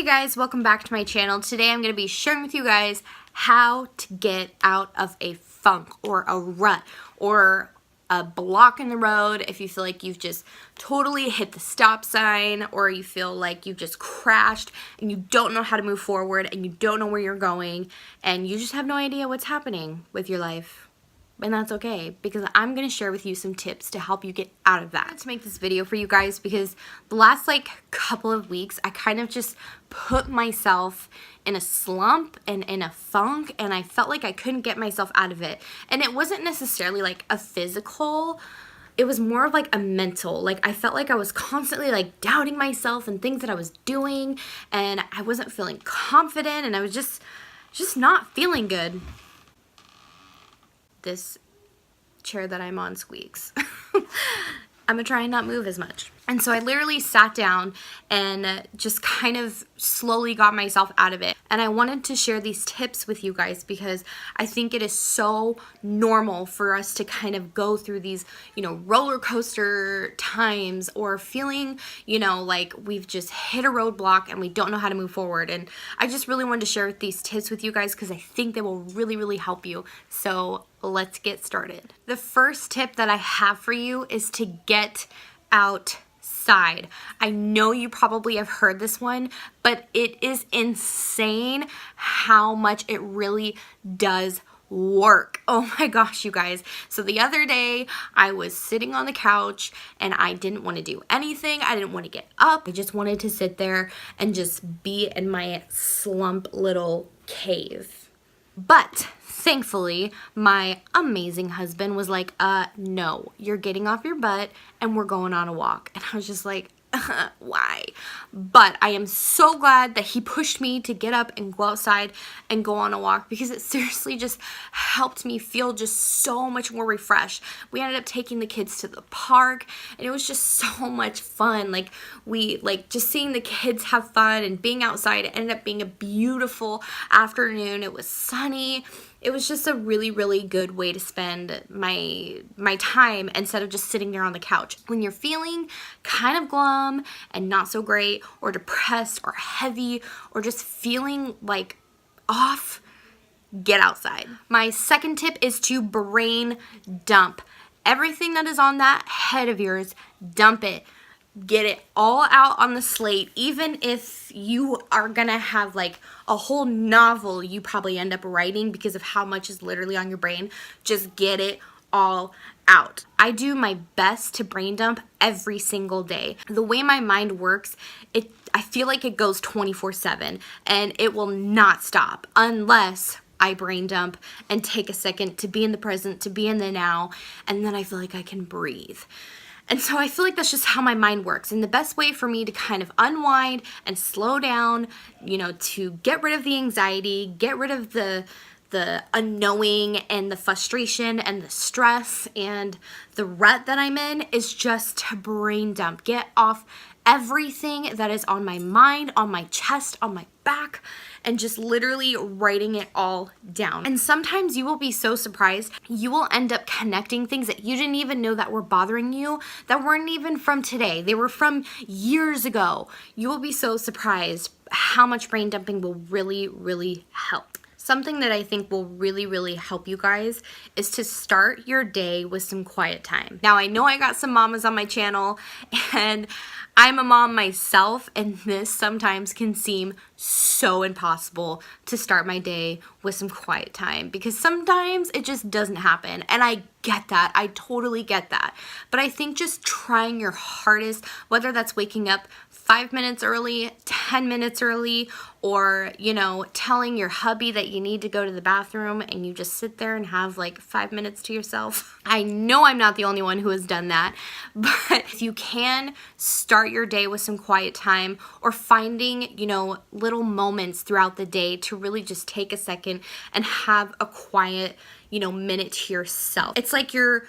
guys, welcome back to my channel. Today I'm going to be sharing with you guys how to get out of a funk or a rut or a block in the road if you feel like you've just totally hit the stop sign, or you feel like you've just crashed and you don't know how to move forward and you don't know where you're going and you just have no idea what's happening with your life. And that's okay, because I'm going to share with you some tips to help you get out of that. I wanted to make this video for you guys because the last couple of weeks I kind of just put myself in a slump and in a funk, and I felt like I couldn't get myself out of it. And it wasn't necessarily like a physical, it was more of like a mental. Like I felt like I was constantly like doubting myself and things that I was doing, and I wasn't feeling confident, and I was just not feeling good. This chair that I'm on squeaks. I'm gonna try and not move as much. And so I literally sat down and just kind of slowly got myself out of it. And I wanted to share these tips with you guys because I think it is so normal for us to kind of go through these, roller coaster times, or feeling, like we've just hit a roadblock and we don't know how to move forward. And I just really wanted to share these tips with you guys because I think they will really, really help you. So let's get started. The first tip that I have for you is to get outside. I know you probably have heard this one, but it is insane how much it really does work. Oh my gosh, you guys. So the other day I was sitting on the couch and I didn't want to do anything. I didn't want to get up. I just wanted to sit there and just be in my slump little cave. But thankfully, my amazing husband was like, no, you're getting off your butt and we're going on a walk. And I was just like, why? But I am so glad that he pushed me to get up and go outside and go on a walk, because it seriously just helped me feel just so much more refreshed. We ended up taking the kids to the park and it was just so much fun. Just seeing the kids have fun and being outside. It ended up being a beautiful afternoon. It was sunny. It was just a really, really good way to spend my time instead of just sitting there on the couch. When you're feeling kind of glum and not so great, or depressed or heavy, or just feeling like off, get outside. My second tip is to brain dump. Everything that is on that head of yours, dump it. Get it all out on the slate. Even if you are gonna have like a whole novel you probably end up writing because of how much is literally on your brain, just get it all out. I do my best to brain dump every single day. The way my mind works, I feel like it goes 24/7 and it will not stop unless I brain dump and take a second to be in the present, to be in the now, and then I feel like I can breathe. And so I feel like that's just how my mind works. And the best way for me to kind of unwind and slow down, to get rid of the anxiety, get rid of the unknowing and the frustration and the stress and the rut that I'm in, is just to brain dump. Get off everything that is on my mind, on my chest, on my back, and just literally writing it all down. And sometimes you will be so surprised. You will end up connecting things that you didn't even know that were bothering you, that weren't even from today. They were from years ago. You will be so surprised how much brain dumping will really, really help. Something that I think will really, really help you guys is to start your day with some quiet time. Now, I know I got some mamas on my channel, and I'm a mom myself, and this sometimes can seem so impossible to start my day with some quiet time, because sometimes it just doesn't happen. And I get that. I totally get that. But I think just trying your hardest, whether that's waking up 5 minutes early, 10 minutes early, or, telling your hubby that you need to go to the bathroom and you just sit there and have 5 minutes to yourself. I know I'm not the only one who has done that, but if you can start your day with some quiet time, or finding, little moments throughout the day to really just take a second and have a quiet, minute to yourself. It's like you're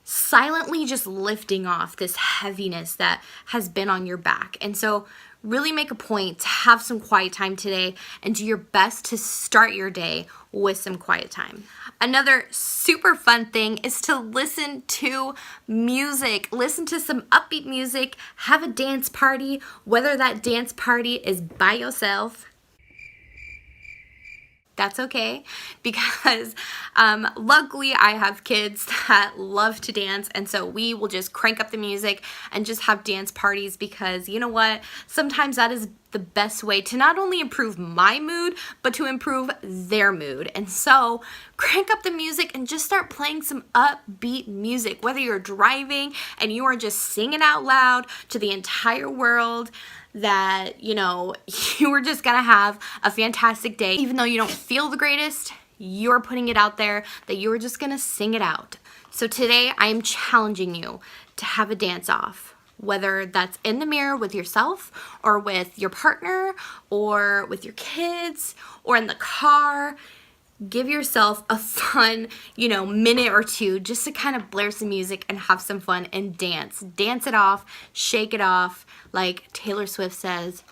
silently just lifting off this heaviness that has been on your back. And so Really make a point to have some quiet time today and do your best to start your day with some quiet time. Another super fun thing is to listen to music. Listen to some upbeat music, have a dance party, whether that dance party is by yourself. That's okay, because luckily I have kids that love to dance, and so we will just crank up the music and just have dance parties, because you know what? Sometimes that is the best way to not only improve my mood, but to improve their mood. And so crank up the music and just start playing some upbeat music, whether you're driving and you are just singing out loud to the entire world that, you know, you are just gonna have a fantastic day. Even though you don't feel the greatest, you're putting it out there that you're just gonna sing it out. So today I am challenging you to have a dance off, whether that's in the mirror with yourself or with your partner or with your kids or in the car. Give yourself a fun, minute or two just to kind of blare some music and have some fun and dance. Dance it off, shake it off, like Taylor Swift says,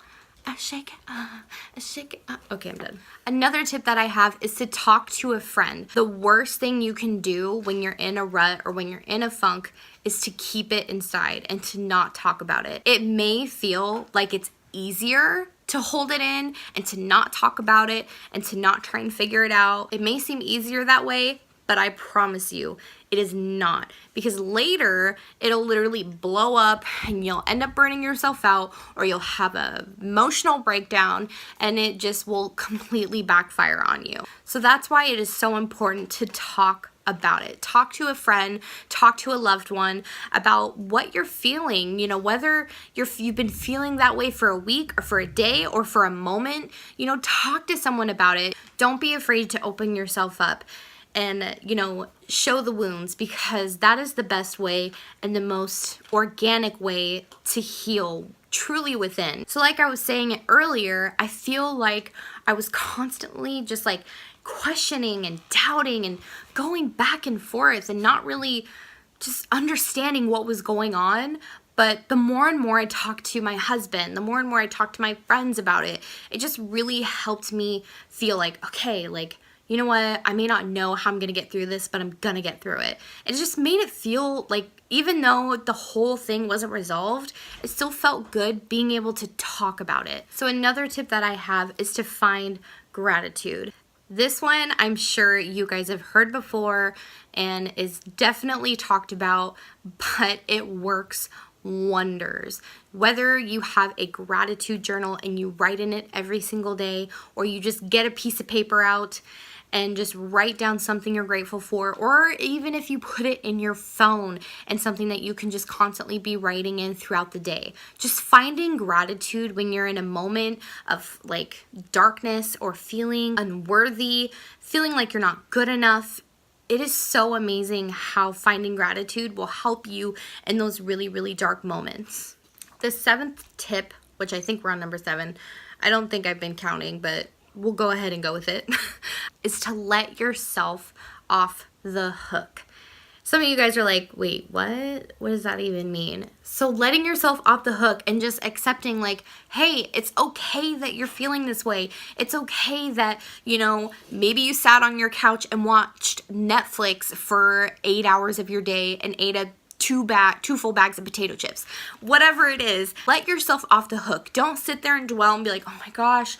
I shake it, I shake it. Okay, I'm done. Another tip that I have is to talk to a friend. The worst thing you can do when you're in a rut or when you're in a funk is to keep it inside and to not talk about it. It may feel like it's easier to hold it in and to not talk about it and to not try and figure it out. It may seem easier that way, but I promise you, it is not. Because later, it'll literally blow up and you'll end up burning yourself out, or you'll have an emotional breakdown and it just will completely backfire on you. So that's why it is so important to talk about it. Talk to a friend, talk to a loved one about what you're feeling, whether you've been feeling that way for a week or for a day or for a moment, talk to someone about it. Don't be afraid to open yourself up and, show the wounds, because that is the best way and the most organic way to heal truly within. So like I was saying earlier, I feel like I was constantly just like questioning and doubting and going back and forth and not really just understanding what was going on. But the more and more I talked to my husband, the more and more I talked to my friends about it, it just really helped me feel like, okay, like, you know what, I may not know how I'm gonna get through this, but I'm gonna get through it. It just made it feel like, even though the whole thing wasn't resolved, it still felt good being able to talk about it. So another tip that I have is to find gratitude. This one I'm sure you guys have heard before and is definitely talked about, but it works wonders. Whether you have a gratitude journal and you write in it every single day, or you just get a piece of paper out and just write down something you're grateful for, or even if you put it in your phone and something that you can just constantly be writing in throughout the day. Just finding gratitude when you're in a moment of like darkness or feeling unworthy, feeling like you're not good enough. It is so amazing how finding gratitude will help you in those really, really dark moments. The 7th tip, which I think we're on number 7, I don't think I've been counting, but we'll go ahead and go with it, is to let yourself off the hook. Some of you guys are like, wait, what? What does that even mean? So letting yourself off the hook and just accepting like, hey, it's okay that you're feeling this way. It's okay that, maybe you sat on your couch and watched Netflix for 8 hours of your day and ate two full bags of potato chips. Whatever it is, let yourself off the hook. Don't sit there and dwell and be like, oh my gosh,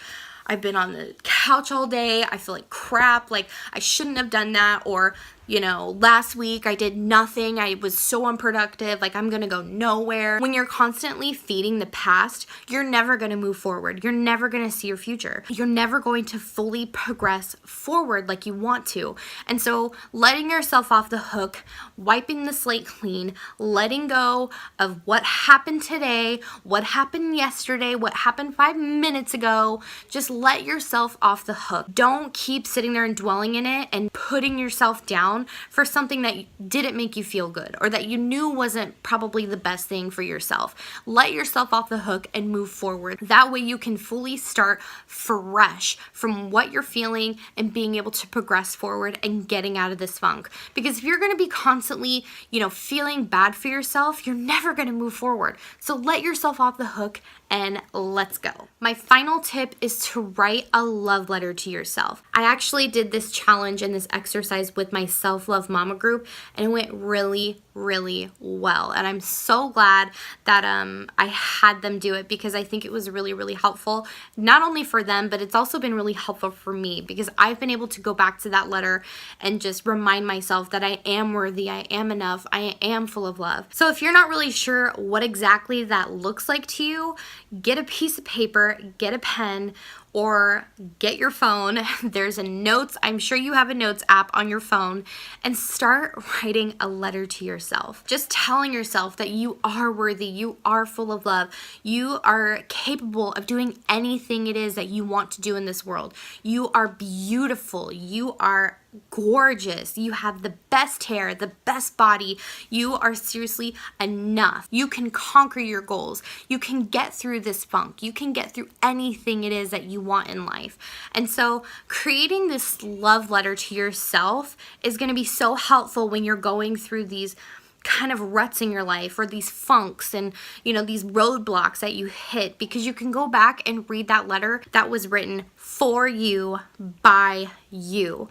I've been on the couch all day. I feel like crap. Like I shouldn't have done that. Or, last week I did nothing. I was so unproductive. Like I'm going to go nowhere. When you're constantly feeding the past, you're never going to move forward. You're never going to see your future. You're never going to fully progress forward like you want to. And so letting yourself off the hook, wiping the slate clean, letting go of what happened today, what happened yesterday, what happened 5 minutes ago, just let yourself off the hook. Don't keep sitting there and dwelling in it and putting yourself down down for something that didn't make you feel good or that you knew wasn't probably the best thing for yourself. Let yourself off the hook and move forward. That way you can fully start fresh from what you're feeling and being able to progress forward and getting out of this funk. Because if you're going to be constantly, feeling bad for yourself, you're never going to move forward. So let yourself off the hook and let's go. My final tip is to write a love letter to yourself. I actually did this challenge and this exercise with my Self-Love Mama group, and it went really, really well. And I'm so glad that I had them do it, because I think it was really, really helpful, not only for them, but it's also been really helpful for me, because I've been able to go back to that letter and just remind myself that I am worthy, I am enough, I am full of love. So if you're not really sure what exactly that looks like to you, get a piece of paper, get a pen, or get your phone. There's a notes, I'm sure you have a notes app on your phone, and start writing a letter to yourself. Just telling yourself that you are worthy, you are full of love, you are capable of doing anything it is that you want to do in this world. You are beautiful, you are gorgeous, you have the best hair, the best body, you are seriously enough. You can conquer your goals, you can get through this funk, you can get through anything it is that you want in life. And so creating this love letter to yourself is going to be so helpful when you're going through these kind of ruts in your life, or these funks and these roadblocks that you hit, because you can go back and read that letter that was written for you by you.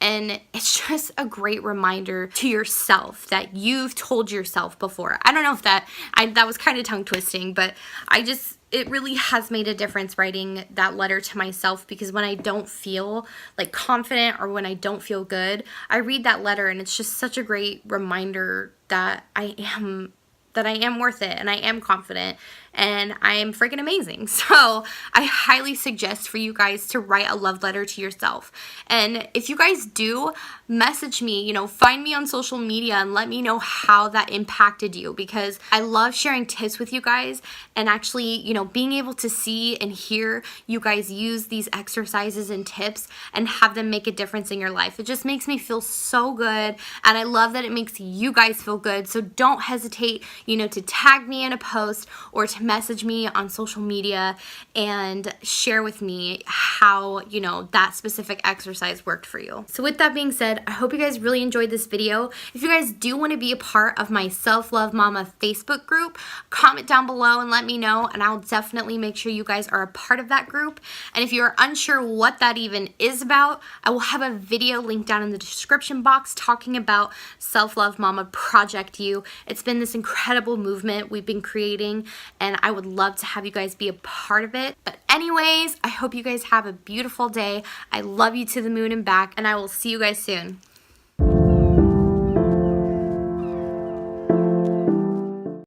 And it's just a great reminder to yourself that you've told yourself before. I don't know if that was kind of tongue twisting, but it really has made a difference writing that letter to myself, because when I don't feel like confident or when I don't feel good, I read that letter and it's just such a great reminder that I am worth it, and I am confident, and I am freaking amazing. So I highly suggest for you guys to write a love letter to yourself. And if you guys do, message me, find me on social media and let me know how that impacted you, because I love sharing tips with you guys, and actually, being able to see and hear you guys use these exercises and tips and have them make a difference in your life. It just makes me feel so good, and I love that it makes you guys feel good. So don't hesitate, to tag me in a post or to message me on social media and share with me how, that specific exercise worked for you. So with that being said, I hope you guys really enjoyed this video. If you guys do want to be a part of my Self-Love Mama Facebook group, comment down below and let me know, and I'll definitely make sure you guys are a part of that group. And if you're unsure what that even is about, I will have a video linked down in the description box talking about Self-Love Mama Project You. It's been this incredible movement we've been creating, and I would love to have you guys be a part of it. But anyways, I hope you guys have a beautiful day. I love you to the moon and back, and I will see you guys soon.